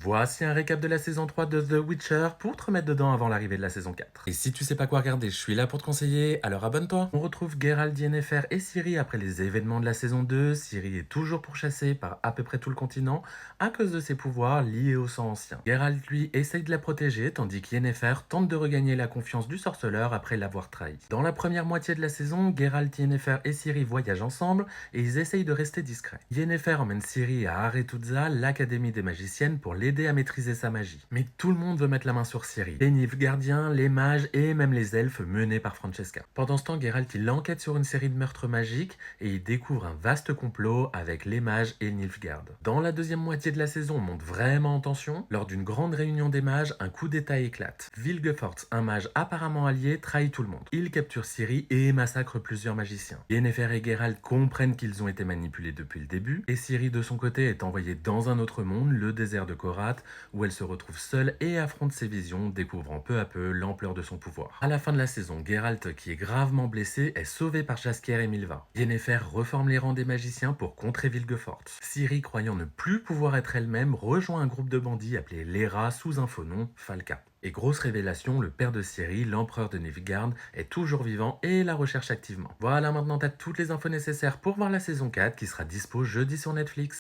Voici un récap de la saison 3 de The Witcher pour te remettre dedans avant l'arrivée de la saison 4. Et si tu sais pas quoi regarder, je suis là pour te conseiller, alors abonne-toi. On retrouve Geralt, Yennefer et Ciri après les événements de la saison 2. Ciri est toujours pourchassée par à peu près tout le continent à cause de ses pouvoirs liés au sang ancien. Geralt, lui, essaye de la protéger tandis que Yennefer tente de regagner la confiance du sorceleur après l'avoir trahi. Dans la première moitié de la saison, Geralt, Yennefer et Ciri voyagent ensemble et ils essayent de rester discrets. Yennefer emmène Ciri à Aretuza, l'académie des magiciennes, pour l'aider à maîtriser sa magie. Mais tout le monde veut mettre la main sur Ciri. Les Nilfgaardiens, les mages et même les elfes menés par Francesca. Pendant ce temps, Geralt il enquête sur une série de meurtres magiques et il découvre un vaste complot avec les mages et Nilfgaard. Dans la deuxième moitié de la saison, on monte vraiment en tension. Lors d'une grande réunion des mages, un coup d'état éclate. Vilgefortz, un mage apparemment allié, trahit tout le monde. Il capture Ciri et massacre plusieurs magiciens. Yennefer et Geralt comprennent qu'ils ont été manipulés depuis le début, et Ciri de son côté est envoyée dans un autre monde, le désert de Korath, où elle se retrouve seule et affronte ses visions, découvrant peu à peu l'ampleur de son pouvoir. À la fin de la saison, Geralt, qui est gravement blessé, est sauvé par Jaskier et Milva. Yennefer reforme les rangs des magiciens pour contrer Vilgefortz. Ciri, croyant ne plus pouvoir être elle-même, rejoint un groupe de bandits appelé les Rats sous un faux nom, Falka. Et grosse révélation, le père de Ciri, l'empereur de Nilfgaard, est toujours vivant et la recherche activement. Voilà, maintenant t'as toutes les infos nécessaires pour voir la saison 4 qui sera dispo jeudi sur Netflix.